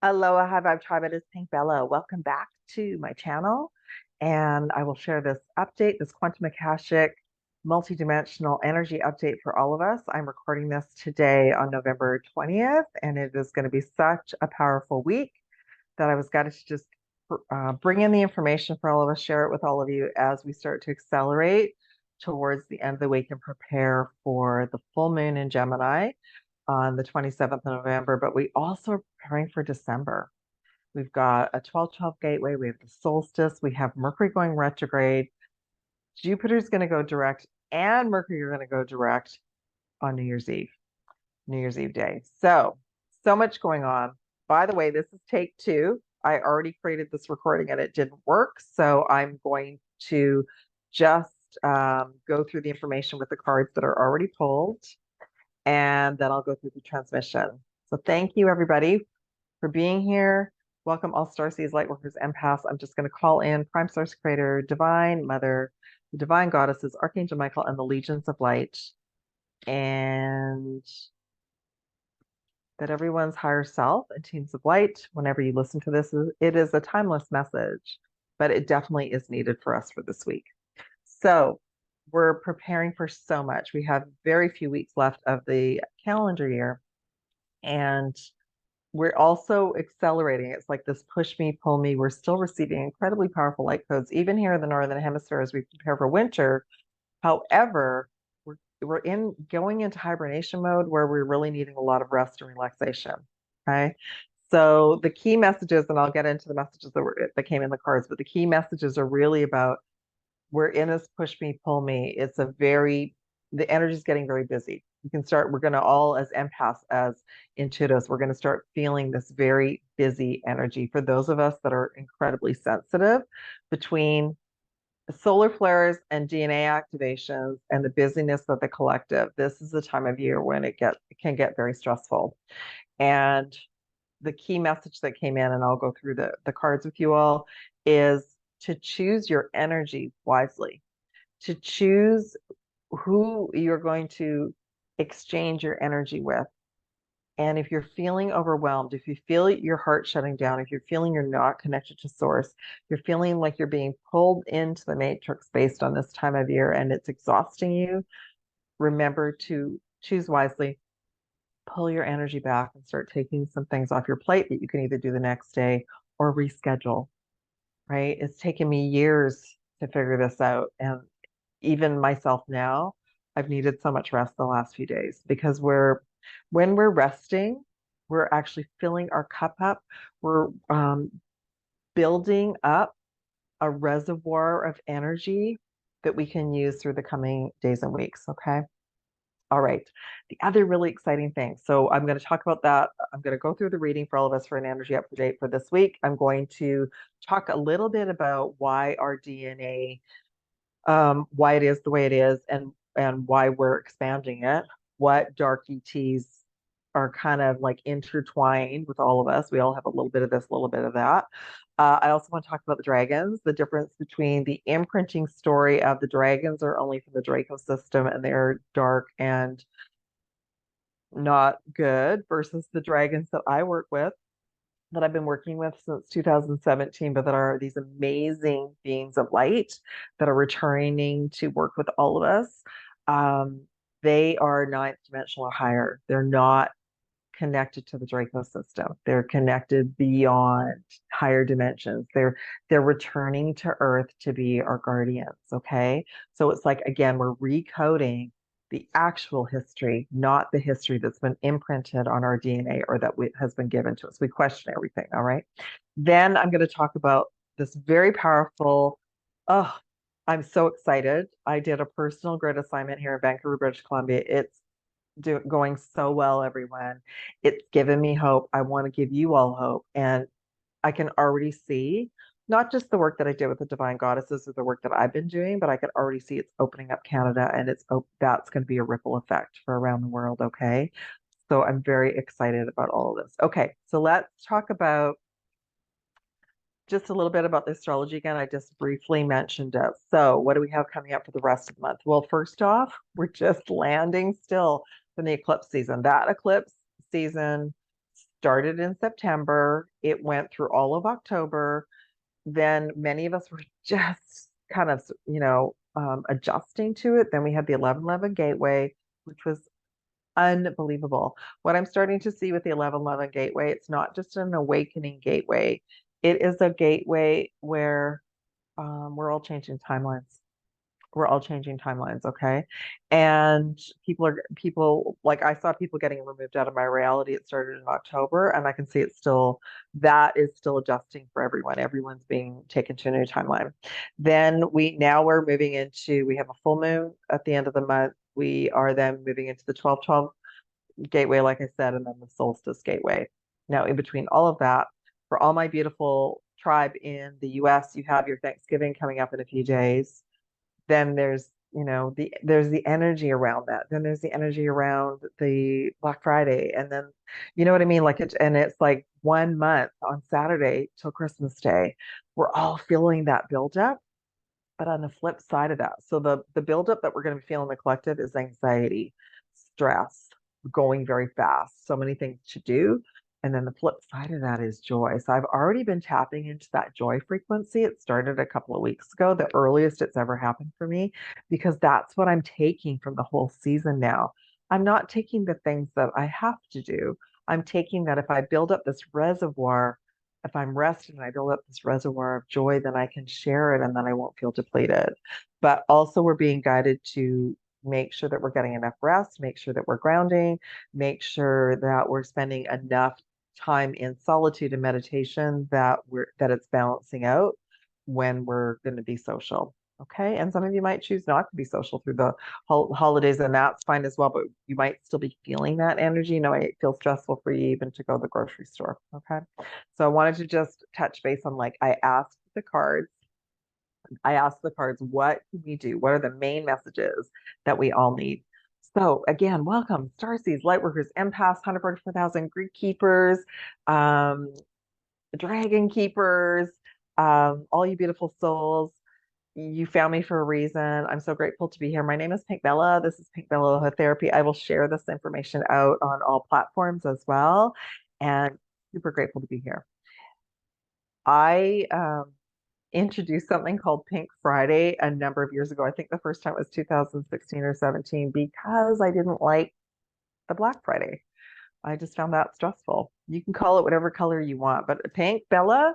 Aloha, High Vibe Tribe. It is Pink Bella. Welcome back to my channel. And I will share this update, this quantum Akashic multidimensional energy update for all of us. I'm recording this today on November 20th, and it is going to be such a powerful week that I was going to just bring in the information for all of us, share it with all of you as we start to accelerate towards the end of the week and prepare for the full moon in Gemini on the 27th of November, but we also are preparing for December. We've got a 12/12 gateway, we have the solstice, we have Mercury going retrograde, Jupiter's going to go direct, and Mercury are going to go direct on New Year's Eve day. So much going on. By the way, this is take two. I already created this recording and it didn't work, so I'm going to just go through the information with the cards that are already pulled, and then I'll go through the transmission. So thank you, everybody, for being here. Welcome all Starseeds, Lightworkers, Empaths. I'm just going to call in Prime Source Creator, Divine Mother, the Divine Goddesses, Archangel Michael, and the Legions of Light. And that everyone's higher self and teams of light, whenever you listen to this, it is a timeless message, but it definitely is needed for us for this week. So we're preparing for so much. We have very few weeks left of the calendar year, and we're also accelerating. It's like this push me, pull me. We're still receiving incredibly powerful light codes, even here in the Northern Hemisphere as we prepare for winter. However, we're going into hibernation mode where we're really needing a lot of rest and relaxation. Okay. So the key messages, and I'll get into the messages that came in the cards, but the key messages are really about we're in this push me, pull me. The energy is getting very busy. We're going to all, as empaths, as intuitives, we're going to start feeling this very busy energy. For those of us that are incredibly sensitive, between solar flares and DNA activations and the busyness of the collective, this is the time of year when it can get very stressful. And the key message that came in, and I'll go through the cards with you all, is to choose your energy wisely, to choose who you're going to exchange your energy with. And if you're feeling overwhelmed, if you feel your heart shutting down, if you're feeling you're not connected to source, you're feeling like you're being pulled into the matrix based on this time of year and it's exhausting you, remember to choose wisely, pull your energy back and start taking some things off your plate that you can either do the next day or reschedule, right? It's taken me years to figure this out. And even myself now, I've needed so much rest the last few days because when we're resting, we're actually filling our cup up. We're building up a reservoir of energy that we can use through the coming days and weeks. Okay. All right. The other really exciting thing. So I'm going to talk about that. I'm going to go through the reading for all of us for an energy update for this week. I'm going to talk a little bit about why our DNA, why it is the way it is, and why we're expanding it, what dark ETs are kind of like intertwined with all of us. We all have a little bit of this, a little bit of that. I also want to talk about the dragons, the difference between the imprinting story of the dragons are only from the Draco system and they're dark and not good versus the dragons that I work with, that I've been working with since 2017, but that are these amazing beings of light that are returning to work with all of us. They are ninth dimensional or higher. They're not connected to the Draco system. They're connected beyond higher dimensions. They're returning to Earth to be our guardians. Okay. So it's like, again, we're recoding the actual history, not the history that's been imprinted on our DNA or that has been given to us. We question everything. All right. Then I'm going to talk about this very powerful, I'm so excited. I did a personal grid assignment here in Vancouver, British Columbia. It's going so well, everyone. It's given me hope. I want to give you all hope. And I can already see not just the work that I did with the Divine Goddesses or the work that I've been doing, but I can already see it's opening up Canada, and that's going to be a ripple effect for around the world. Okay. So I'm very excited about all of this. Okay. So let's talk about just a little bit about the astrology again. I just briefly mentioned it. So what do we have coming up for the rest of the month? Well, first off, we're just landing still from the eclipse season. That eclipse season started in September. It went through all of October. Then many of us were just kind of, adjusting to it. Then we had the 1111 gateway, which was unbelievable. What I'm starting to see with the 1111 gateway, it's not just an awakening gateway. It is a gateway where we're all changing timelines. We're all changing timelines, okay? And people like I saw people getting removed out of my reality. It started in October, and I can see that is still adjusting for everyone. Everyone's being taken to a new timeline. Then we're moving into we have a full moon at the end of the month. We are then moving into the 12/12 gateway, like I said, and then the solstice gateway. Now, in between all of that, for all my beautiful tribe in the US, you have your Thanksgiving coming up in a few days. Then there's the energy around that. Then there's the energy around the Black Friday. And then, you know what I mean? It's like 1 month on Saturday till Christmas Day. We're all feeling that buildup. But on the flip side of that, so the buildup that we're going to be feeling in the collective is anxiety, stress, going very fast, so many things to do. And then the flip side of that is joy. So I've already been tapping into that joy frequency. It started a couple of weeks ago, the earliest it's ever happened for me, because that's what I'm taking from the whole season now. I'm not taking the things that I have to do. I'm taking that if I build up this reservoir, if I'm rested and I build up this reservoir of joy, then I can share it and then I won't feel depleted. But also, we're being guided to make sure that we're getting enough rest, make sure that we're grounding, make sure that we're spending enough time in solitude and meditation that it's balancing out when we're going to be social. Okay. And some of you might choose not to be social through the holidays, and that's fine as well, but you might still be feeling that energy. It feels stressful for you even to go to the grocery store. Okay. So I wanted to just touch base on I asked the cards, what can we do? What are the main messages that we all need? So again, welcome, Starseeds, Lightworkers, Empaths, 144,000 Gridkeepers, Dragon Keepers, all you beautiful souls. You found me for a reason. I'm so grateful to be here. My name is Pink Bella. This is Pink Bella ALOHA Therapy. I will share this information out on all platforms as well. And super grateful to be here. I introduced something called Pink Friday a number of years ago. I think the first time it was 2016 or 17 because I didn't like the Black Friday. I just found that stressful. You can call it whatever color you want, but Pink Bella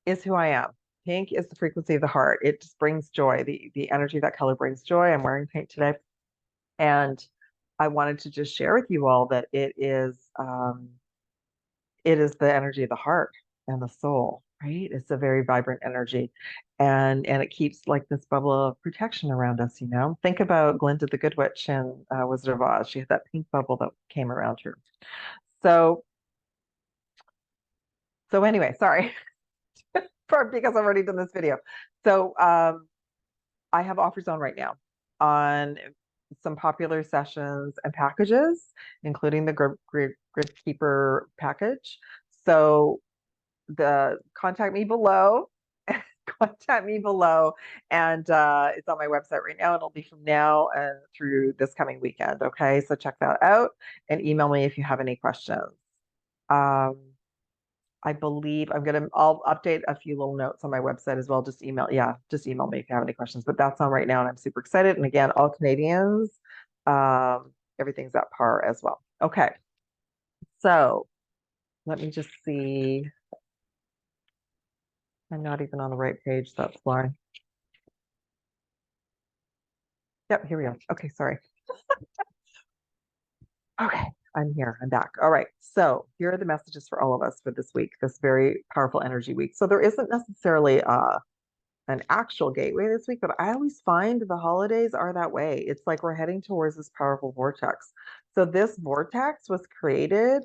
is who I am. Pink is the frequency of the heart. It just brings joy. The energy of that color brings joy. I'm wearing pink today. And I wanted to just share with you all that it is the energy of the heart and the soul, right? It's a very vibrant energy. And it keeps like this bubble of protection around us, Think about Glinda the Good Witch in Wizard of Oz. She had that pink bubble that came around her. So anyway, sorry. Because I've already done this video. So I have offers on right now on some popular sessions and packages, including the Gridkeeper package. So contact me below. Contact me below, and it's on my website right now. It'll be from now and through this coming weekend. Okay, so check that out and email me if you have any questions. I believe I'll update a few little notes on my website as well. Just email me if you have any questions, but that's on right now and I'm super excited. And again, all Canadians, everything's at par as well. Okay. So let me just see. I'm not even on the right page. That's why. Yep, here we go. Okay, sorry. Okay, I'm here. I'm back. All right. So here are the messages for all of us for this week, this very powerful energy week. So there isn't necessarily an actual gateway this week, but I always find the holidays are that way. It's like we're heading towards this powerful vortex. So this vortex was created,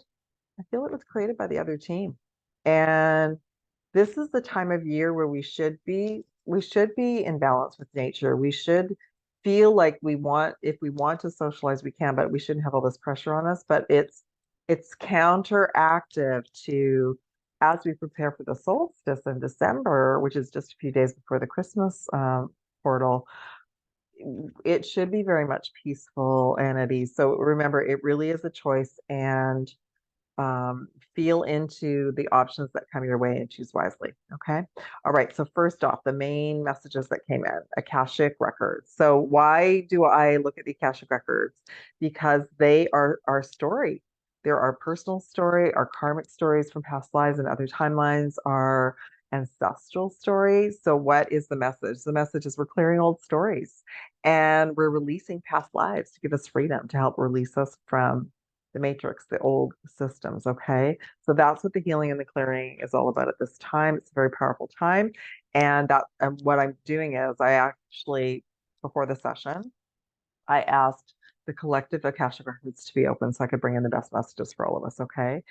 I feel it was created by the other team. And this is the time of year where we should be in balance with nature. We should feel like if we want to socialize, we can, but we shouldn't have all this pressure on us. But it's counteractive to, as we prepare for the solstice in December, which is just a few days before the Christmas portal. It should be very much peaceful and at ease. So remember, it really is a choice, and Feel into the options that come your way and choose wisely. Okay. All right. So first off, the main messages that came in, Akashic records. So why do I look at the Akashic records? Because they are our story. They're our personal story, our karmic stories from past lives and other timelines, our ancestral stories. So what is the message? The message is we're clearing old stories and we're releasing past lives to give us freedom, to help release us from the matrix, the old systems. Okay. So that's what the healing and the clearing is all about at this time. It's a very powerful time. And what I'm doing is I actually, before the session, I asked the collective Akashic records to be open so I could bring in the best messages for all of us. Okay.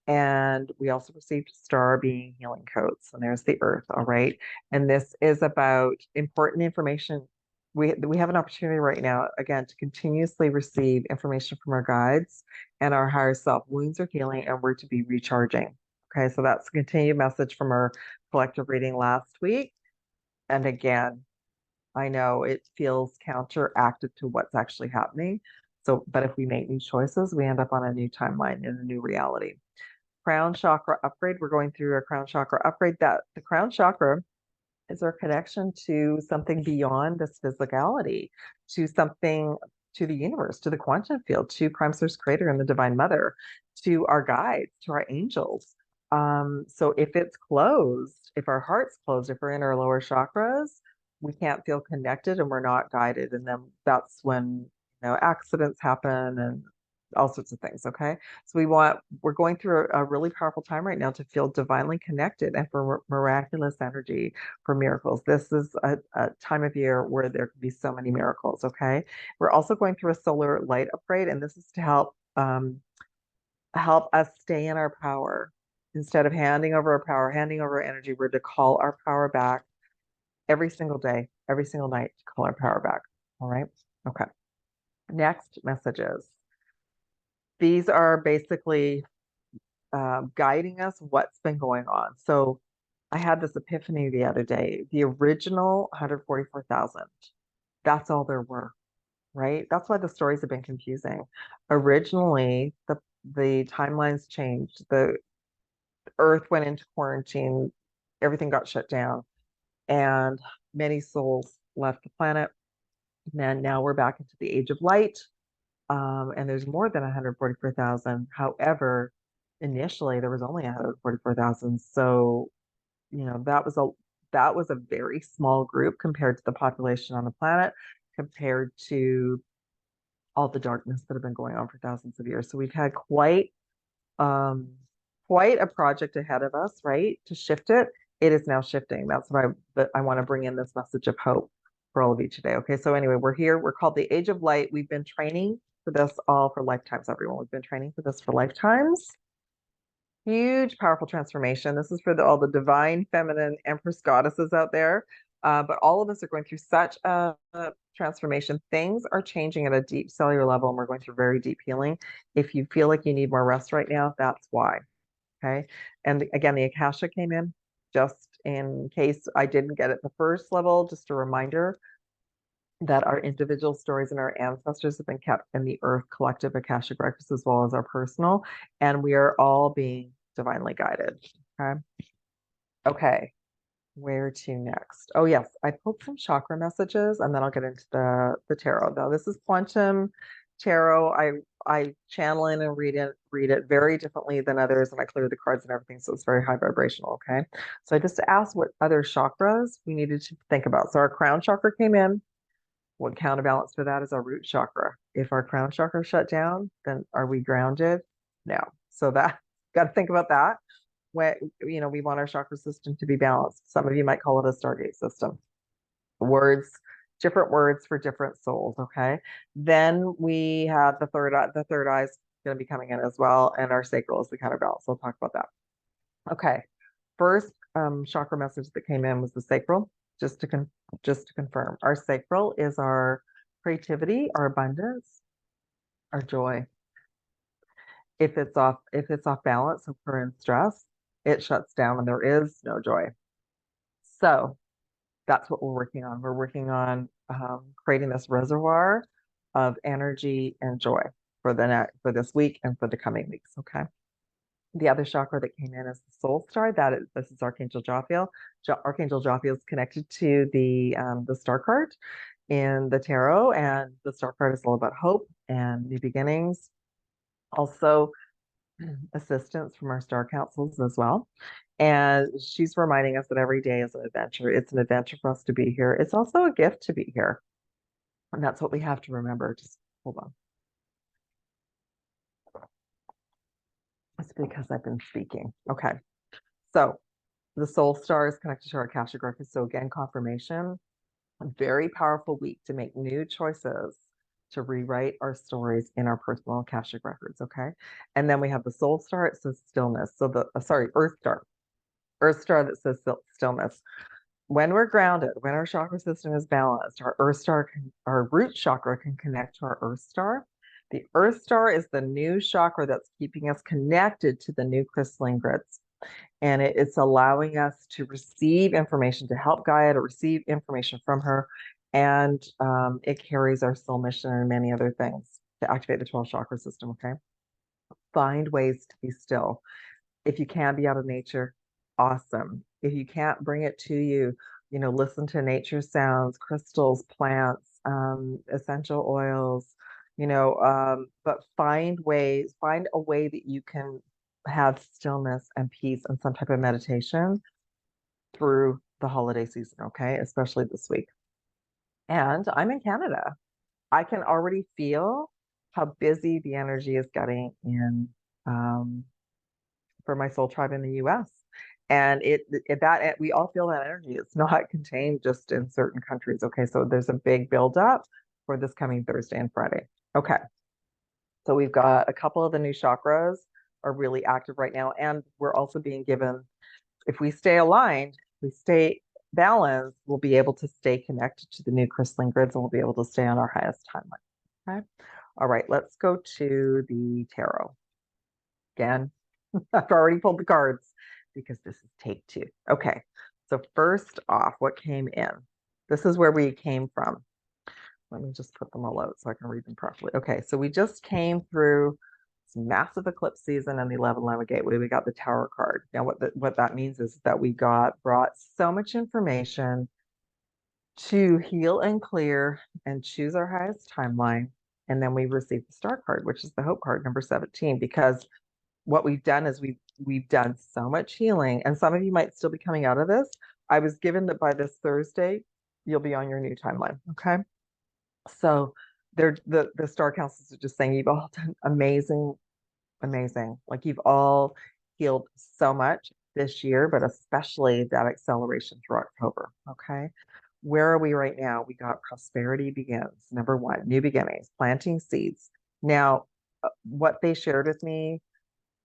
And we also received star being healing codes. And there's the earth. All right. And this is about important information. We have an opportunity right now, again, to continuously receive information from our guides and our higher self. Wounds are healing and we're to be recharging. Okay. So that's a continued message from our collective reading last week. And again, I know it feels counteractive to what's actually happening. So, but if we make new choices, we end up on a new timeline in a new reality. Crown chakra upgrade. We're going through a crown chakra upgrade. That the crown chakra is our connection to something beyond this physicality, to something, to the universe, to the quantum field, to Prime Source Creator and the Divine Mother, to our guides, to our angels. So if it's closed, if our heart's closed, if we're in our lower chakras, we can't feel connected and we're not guided. And then that's when, accidents happen and all sorts of things. Okay. So we're going through a really powerful time right now to feel divinely connected and for miraculous energy, for miracles. This is a time of year where there can be so many miracles. Okay. We're also going through a solar light upgrade, and this is to help us stay in our power. Instead of handing over our power, handing over our energy, we're to call our power back every single day, every single night to call our power back. All right. Okay. Next messages. These are basically guiding us what's been going on. So I had this epiphany the other day. The original 144,000, that's all there were, right? That's why the stories have been confusing. Originally, the timelines changed. The Earth went into quarantine, everything got shut down, and many souls left the planet. And now we're back into the age of light. And there's more than 144,000. However, initially there was only 144,000. So, that was a very small group compared to the population on the planet, compared to all the darkness that have been going on for thousands of years. So we've had um, quite a project ahead of us, right? To shift it. It is now shifting. That's what I want to bring in this message of hope for all of you today. Okay, so anyway, we're here. We're called the Age of Light. We've been training for this all for lifetimes, everyone. We've been training for this for lifetimes. Huge, powerful transformation. This is for all the divine feminine empress goddesses out there. But all of us are going through such a transformation. Things are changing at a deep cellular level, and we're going through very deep healing. If you feel like you need more rest right now, that's why. Okay. And again, the Akasha came in just in case I didn't get it the first level, just a reminder that our individual stories and our ancestors have been kept in the Earth collective Akashic records as well as our personal, and we are all being divinely guided. Okay. Okay. Where to next? Oh yes, I pulled some chakra messages and then I'll get into the tarot. Now this is quantum tarot. I channel in and read it very differently than others, and I clear the cards and everything, so it's very high vibrational. Okay. So I just asked what other chakras we needed to think about. So our crown chakra came in. What counterbalance for that is our root chakra. If our crown chakra shut down, then are we grounded? No. So that got to think about that. When we want our chakra system to be balanced. Some of you might call it a Stargate system. Words, different words for different souls. Okay. Then we have the third eye. The third eye is going to be coming in as well, and our sacral is the counterbalance. So we'll talk about that. Okay. First chakra message that came in was the sacral. Just to confirm, our sacral is our creativity, our abundance, our joy. If it's off balance, if we're in stress, it shuts down and there is no joy. So that's what we're working on. We're working on creating this reservoir of energy and joy for this week and for the coming weeks. Okay. The other chakra that came in is the soul star. This is Archangel Jophiel. Archangel Jophiel is connected to the star card in the tarot, and the star card is all about hope and new beginnings. Also, assistance from our star councils as well. And she's reminding us that every day is an adventure. It's an adventure for us to be here. It's also a gift to be here. And that's what we have to remember. Just hold on. It's because I've been speaking. Okay. So the soul star is connected to our Akashic records. So again, confirmation, a very powerful week to make new choices to rewrite our stories in our personal Akashic records. Okay. And then we have the soul star. It says stillness. So Earth star. Earth star that says stillness. When we're grounded, when our chakra system is balanced, our root chakra can connect to our Earth star. The Earth star is the new chakra that's keeping us connected to the new crystalline grids. And it's allowing us to receive information, to help Gaia to receive information from her. And it carries our soul mission and many other things to activate the 12 chakra system. Okay. Find ways to be still. If you can be out of nature, awesome. If you can't, bring it to you. Listen to nature sounds, crystals, plants, essential oils, but find a way that you can have stillness and peace and some type of meditation through the holiday season, okay? Especially this week. And I'm in Canada. I can already feel how busy the energy is getting in for my soul tribe in the US. And we all feel that energy. It's not contained just in certain countries. Okay, so there's a big buildup for this coming Thursday and Friday. Okay, so we've got a couple of the new chakras are really active right now, and we're also being given, if we stay aligned, we stay balanced, we'll be able to stay connected to the new crystalline grids, and we'll be able to stay on our highest timeline. Okay, all right, let's go to the tarot again. I've already pulled the cards because this is take 2. Okay, so first off, what came in? This is where we came from. Let me just put them all out so I can read them properly. Okay, so we just came through this massive eclipse season and the 11/11 gateway. We got the Tower card. Now, what that means is that we brought so much information to heal and clear and choose our highest timeline. And then we received the Star card, which is the Hope card, number 17, because what we've done is we've done so much healing, and some of you might still be coming out of this. I was given that by this Thursday, you'll be on your new timeline. Okay. So the star councils are just saying you've all done amazing, amazing. Like you've all healed so much this year, but especially that acceleration through October. Okay. Where are we right now? We got prosperity begins. Number 1, new beginnings, planting seeds. Now, what they shared with me,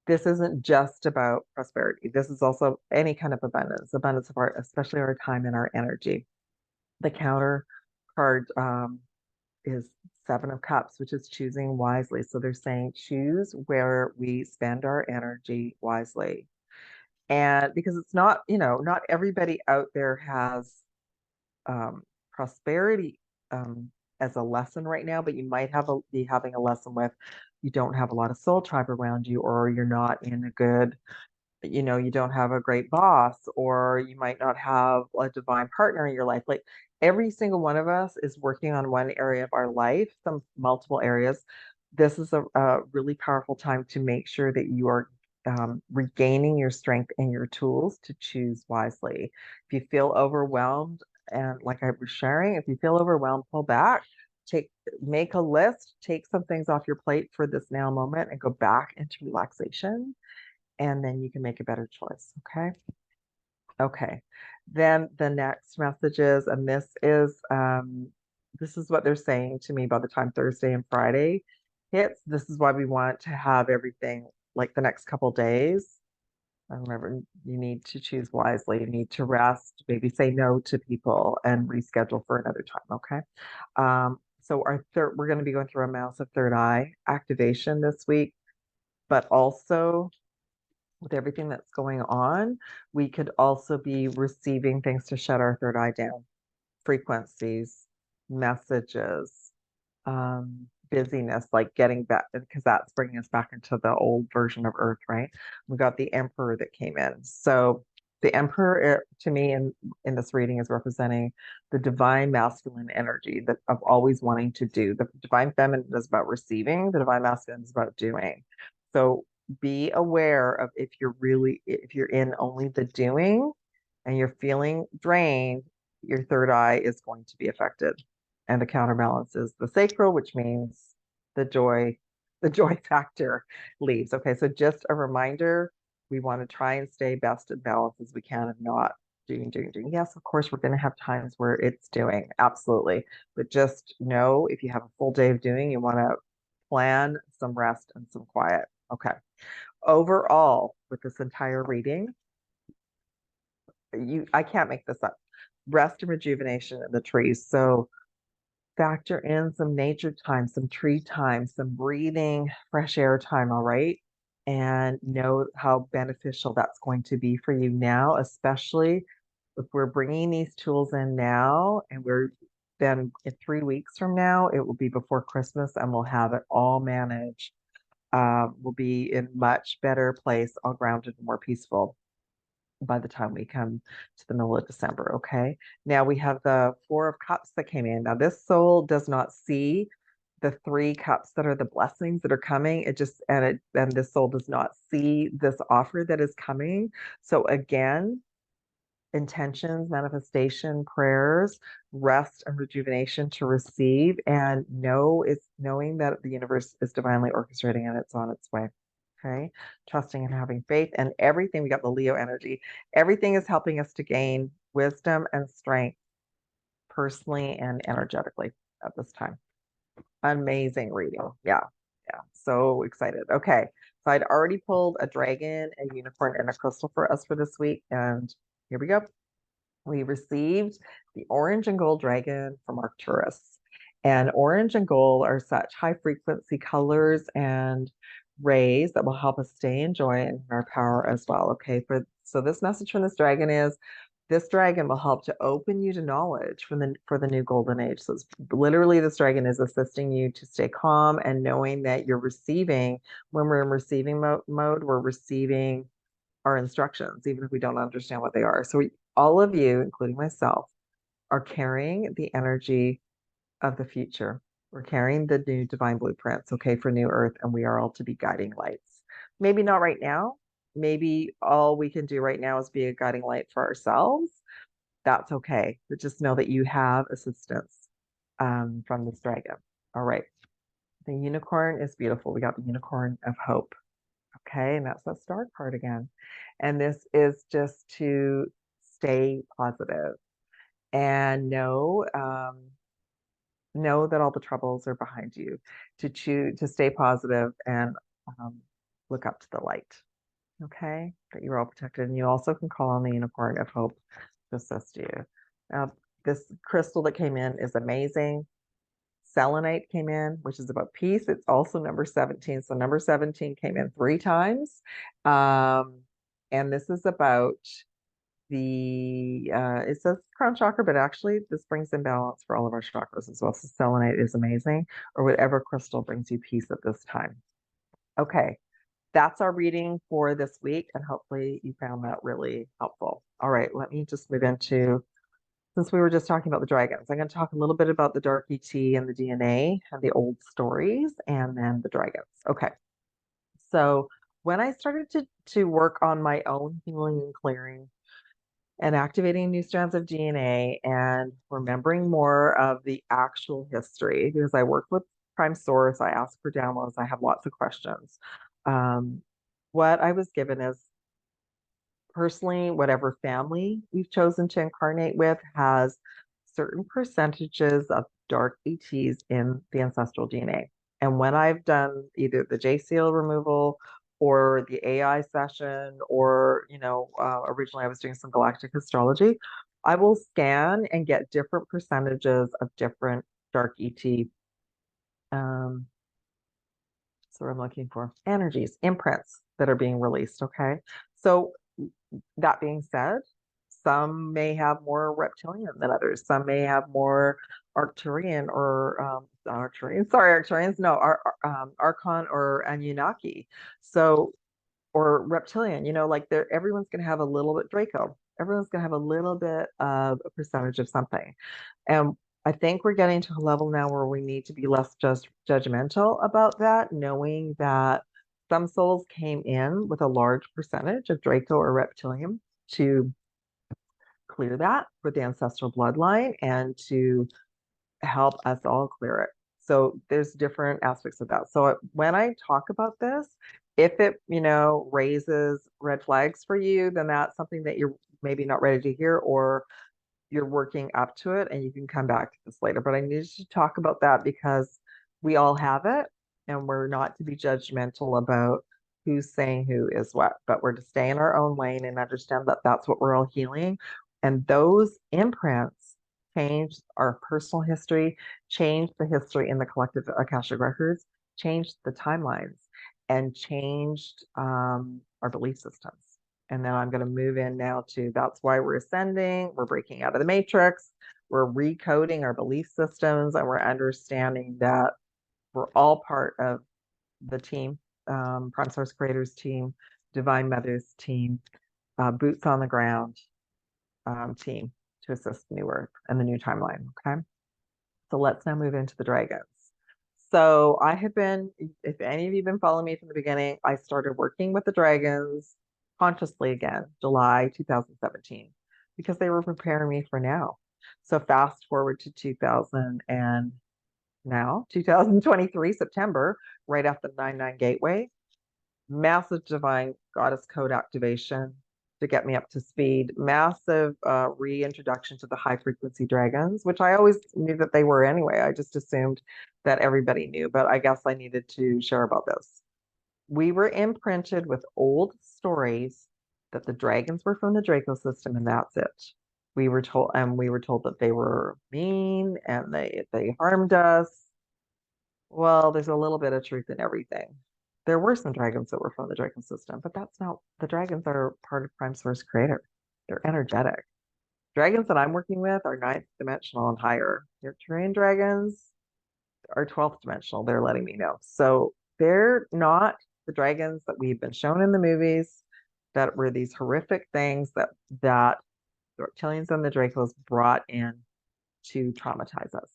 this isn't just about prosperity. This is also any kind of abundance of our, especially our time and our energy. The counter card is 7 of Cups, which is choosing wisely. So they're saying choose where we spend our energy wisely. And because it's not, not everybody out there has prosperity as a lesson right now, but you might be having a lesson with you don't have a lot of soul tribe around you, or you're not in a good, you don't have a great boss, or you might not have a divine partner in your life. Like every single one of us is working on one area of our life, some multiple areas. This is a really powerful time to make sure that you are regaining your strength and your tools to choose wisely. If you feel overwhelmed, and like I was sharing, if you feel overwhelmed, pull back, make a list, take some things off your plate for this now moment and go back into relaxation. And then you can make a better choice. Okay. Okay. Then the next message is, and this is what they're saying to me by the time Thursday and Friday hits. This is why we want to have everything like the next couple days. Remember, you need to choose wisely. You need to rest, maybe say no to people and reschedule for another time. Okay. So we're going to be going through a massive third eye activation this week, but also with everything that's going on, we could also be receiving things to shut our third eye down, frequencies, messages, busyness, like getting back, because that's bringing us back into the old version of Earth, right? We got the Emperor that came in. So the Emperor, to me, in this reading, is representing the divine masculine energy that of always wanting to do. The divine feminine is about receiving. The divine masculine is about doing. So be aware of if you're in only the doing and you're feeling drained, your third eye is going to be affected. And the counterbalance is the sacral, which means the joy, the joy factor leaves. Okay, so just a reminder, we want to try and stay best in balance as we can and not doing. Yes, of course, we're going to have times where it's doing, absolutely. But just know if you have a full day of doing, you want to plan some rest and some quiet. Okay. Overall, with this entire reading, I can't make this up. Rest and rejuvenation in the trees. So factor in some nature time, some tree time, some breathing, fresh air time, all right? And know how beneficial that's going to be for you now, especially if we're bringing these tools in now and then in 3 weeks from now, it will be before Christmas and we'll have it all managed. We'll be in much better place, all grounded and more peaceful by the time we come to the middle of December. Okay. Now we have the Four of Cups that came in. Now this soul does not see the 3 cups that are the blessings that are coming. And this soul does not see this offer that is coming. So again, intentions, manifestation, prayers, rest and rejuvenation to receive, and knowing that the universe is divinely orchestrating and it's on its way. Okay. Trusting and having faith and everything. We got the Leo energy. Everything is helping us to gain wisdom and strength personally and energetically at this time. Amazing reading. Yeah. Yeah. So excited. Okay. So I'd already pulled a dragon, a unicorn, and a crystal for us for this week. And here we go. We received the orange and gold dragon from Arcturus. And orange and gold are such high frequency colors and rays that will help us stay in joy and in our power as well. Okay. So this message from this dragon is this dragon will help to open you to knowledge for the new golden age. So it's literally this dragon is assisting you to stay calm and knowing that you're receiving. When we're in receiving mode, we're receiving our instructions, even if we don't understand what they are. So all of you, including myself, are carrying the energy of the future. We're carrying the new divine blueprints, okay, for New Earth, and we are all to be guiding lights. Maybe not right now. Maybe all we can do right now is be a guiding light for ourselves. That's okay. But just know that you have assistance from this dragon. All right. The unicorn is beautiful. We got the unicorn of hope. Okay, and that's that star card again. And this is just to stay positive and know that all the troubles are behind you, to stay positive and look up to the light. Okay, that you're all protected. And you also can call on the unicorn of hope to assist you. Now, this crystal that came in is amazing. Selenite came in, which is about peace. It's also number 17. So number 17 came in 3 times. And this is about it says crown chakra, but actually this brings in balance for all of our chakras as well. So selenite is amazing, or whatever crystal brings you peace at this time. Okay, that's our reading for this week, and hopefully you found that really helpful. All right, let me just move into, since we were just talking about the dragons, I'm going to talk a little bit about the dark ET and the DNA and the old stories, and then the dragons. Okay, so when I started to work on my own healing and clearing and activating new strands of DNA and remembering more of the actual history, because I work with Prime Source, I ask for downloads, I have lots of questions. What I was given is personally, whatever family you've chosen to incarnate with has certain percentages of dark ETs in the ancestral DNA. And when I've done either the J seal removal or the AI session, or, originally I was doing some galactic astrology, I will scan and get different percentages of different dark ET. So I'm looking for energies, imprints that are being released. Okay. So that being said, Some may have more reptilian than others. Some may have more Arcturian or Arcturian. Sorry, Arcturians. No, Archon or Anunnaki. So or reptilian. Like everyone's going to have a little bit Draco. Everyone's going to have a little bit of a percentage of something. And I think we're getting to a level now where we need to be less just judgmental about that, knowing that some souls came in with a large percentage of Draco or reptilian to clear that for the ancestral bloodline and to help us all clear it. So there's different aspects of that. So when I talk about this, if it, raises red flags for you, then that's something that you're maybe not ready to hear, or you're working up to it and you can come back to this later. But I needed to talk about that because we all have it and we're not to be judgmental about who's saying who is what, but we're to stay in our own lane and understand that that's what we're all healing. And those imprints changed our personal history, changed the history in the collective Akashic records, changed the timelines, and changed our belief systems. And then I'm going to move in now to that's why we're ascending, we're breaking out of the matrix, we're recoding our belief systems, and we're understanding that we're all part of the team, Prime Source Creators team, Divine Mothers team, boots on the ground team to assist the new Earth and the new timeline. Okay. So let's now move into the dragons. So I have been, if any of you have been following me from the beginning, I started working with the dragons consciously again, July 2017, because they were preparing me for now. So fast forward to 2000 and now 2023, September, right after the 9/9 gateway, massive divine goddess code activation to get me up to speed, massive reintroduction to the high frequency dragons, which I always knew that they were anyway. I just assumed that everybody knew, but I guess I needed to share about this. We were imprinted with old stories that the dragons were from the Draco system, and that's it. We were told that they were mean and they harmed us. Well, there's a little bit of truth in everything. There were some dragons that were from the Dragon system, but that's not the dragons are part of Prime Source Creator. They're energetic. Dragons that I'm working with are ninth dimensional and higher. The Arcturian dragons are 12th dimensional. They're letting me know. So they're not the dragons that we've been shown in the movies that were these horrific things that the reptilians and the Dracos brought in to traumatize us.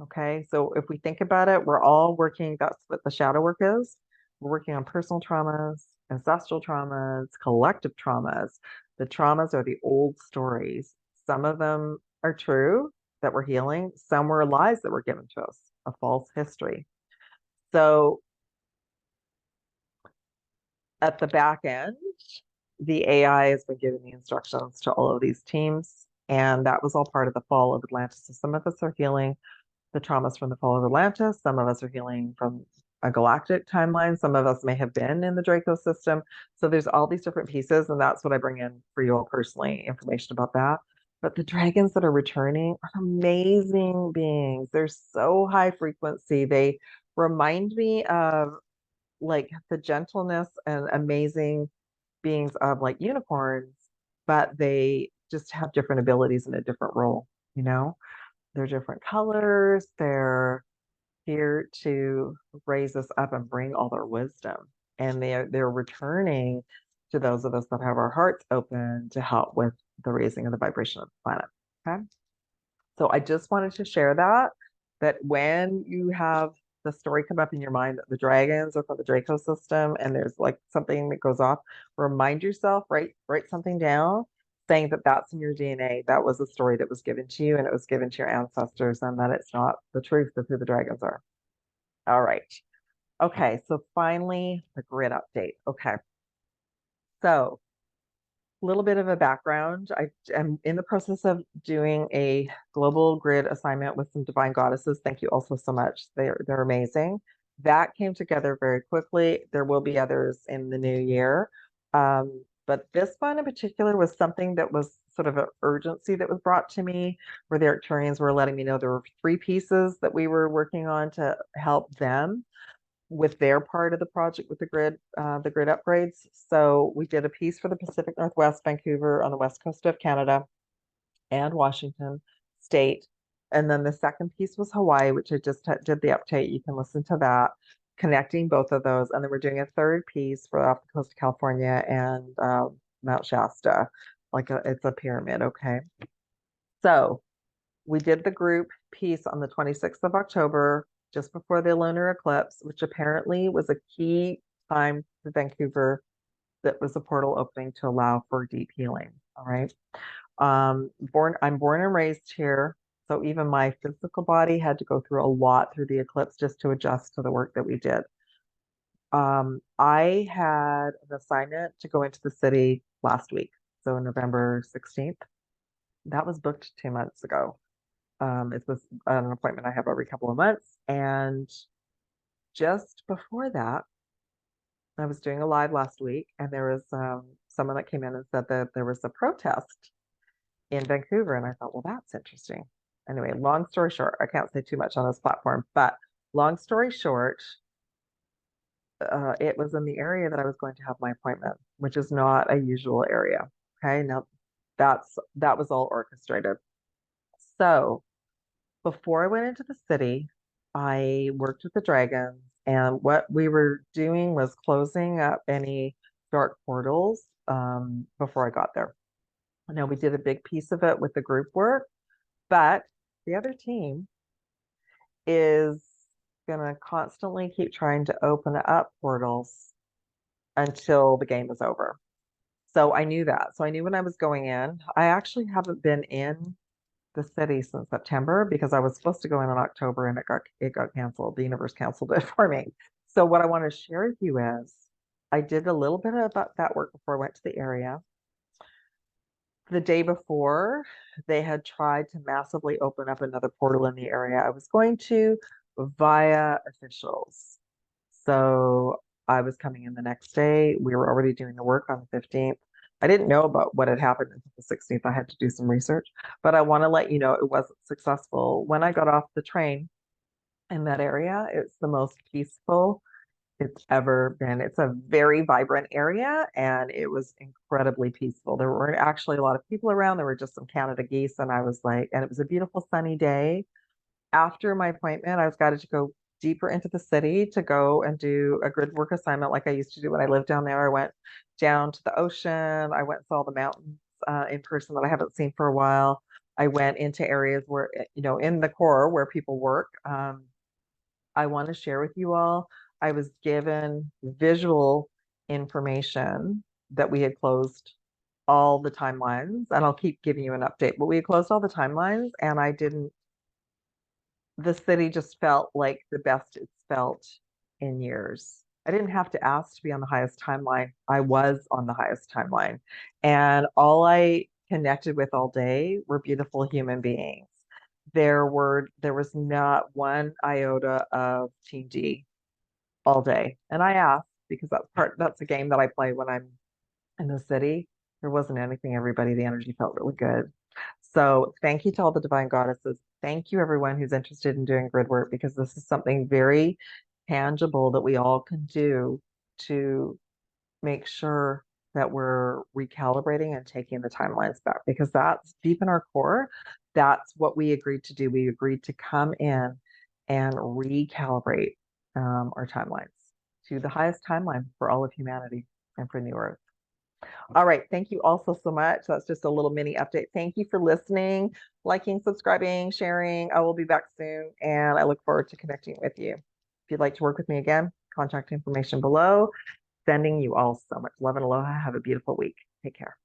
Okay, so if we think about it, we're all working, that's what the shadow work is. We're working on personal traumas, ancestral traumas, collective traumas. The traumas are the old stories. Some of them are true that we're healing, some were lies that were given to us, a false history. So at the back end, the AI has been giving the instructions to all of these teams, and that was all part of the fall of Atlantis. So some of us are healing the traumas from the fall of Atlantis. Some of us are healing from a galactic timeline. Some of us may have been in the Draco system. So there's all these different pieces, and that's what I bring in for you all personally, information about that. But the dragons that are returning are amazing beings. They're so high frequency. They remind me of like the gentleness and amazing beings of like unicorns, but they just have different abilities in a different role, you know? They're different colors. They're here to raise us up and bring all their wisdom. And they're returning to those of us that have our hearts open to help with the raising of the vibration of the planet. Okay. So I just wanted to share that when you have the story come up in your mind that the dragons are from the Draco system and there's like something that goes off, remind yourself, write something down saying that that's in your DNA. That was a story that was given to you and it was given to your ancestors, and that it's not the truth of who the dragons are. All right. Okay. So finally, the grid update. Okay. So a little bit of a background. I am in the process of doing a global grid assignment with some divine goddesses. Thank you also so much. They're amazing. That came together very quickly. There will be others in the new year. But this one in particular was something that was sort of an urgency that was brought to me, where the Arcturians were letting me know there were 3 pieces that we were working on to help them with their part of the project with the grid upgrades. So we did a piece for the Pacific Northwest, Vancouver on the west coast of Canada and Washington State. And then the second piece was Hawaii, which I just did the update. You can listen to that, connecting both of those. And then we're doing a third piece for off the coast of California and Mount Shasta. It's a pyramid, okay? So we did the group piece on the 26th of October, just before the lunar eclipse, which apparently was a key time for Vancouver that was a portal opening to allow for deep healing. All right. I'm born and raised here. So even my physical body had to go through a lot through the eclipse just to adjust to the work that we did. I had an assignment to go into the city last week, so November 16th. That was booked 2 months ago. It was an appointment I have every couple of months. And just before that, I was doing a live last week, and there was someone that came in and said that there was a protest in Vancouver. And I thought, well, that's interesting. Anyway, long story short, I can't say too much on this platform, but long story short, it was in the area that I was going to have my appointment, which is not a usual area. Okay, now that was all orchestrated. So before I went into the city, I worked with the dragons, and what we were doing was closing up any dark portals before I got there. Now we did a big piece of it with the group work, but the other team is gonna constantly keep trying to open up portals until the game is over. So I knew that. So I knew when I was going in. I actually haven't been in the city since September because I was supposed to go in October and it got canceled. The universe canceled it for me. So what I want to share with you is I did a little bit of that work before I went to the area. The day before, they had tried to massively open up another portal in the area. I was going to via officials. So I was coming in the next day. We were already doing the work on the 15th. I didn't know about what had happened until the 16th. I had to do some research, but I want to let you know it wasn't successful. When I got off the train in that area, it's the most peaceful it's ever been. It's a very vibrant area and it was incredibly peaceful. There weren't actually a lot of people around. There were just some Canada geese, and I was like, and it was a beautiful sunny day. After my appointment, I was guided to go deeper into the city to go and do a grid work assignment like I used to do when I lived down there. I went down to the ocean. I went and saw the mountains in person that I haven't seen for a while. I went into areas where, in the core where people work. I want to share with you all. I was given visual information that we had closed all the timelines, and I'll keep giving you an update, but we had closed all the timelines, and the city just felt like the best it's felt in years. I didn't have to ask to be on the highest timeline. I was on the highest timeline. And all I connected with all day were beautiful human beings. There was not one iota of Team D all day. And I asked because that's a game that I play when I'm in the city. There wasn't anything, everybody. The energy felt really good. So thank you to all the divine goddesses. Thank you, everyone who's interested in doing grid work, because this is something very tangible that we all can do to make sure that we're recalibrating and taking the timelines back, because that's deep in our core. That's what we agreed to do. We agreed to come in and recalibrate our timelines to the highest timeline for all of humanity and for New Earth. All right. Thank you also so much. That's just a little mini update. Thank you for listening, liking, subscribing, sharing. I will be back soon, and I look forward to connecting with you. If you'd like to work with me again, contact information below. Sending you all so much love and aloha. Have a beautiful week. Take care.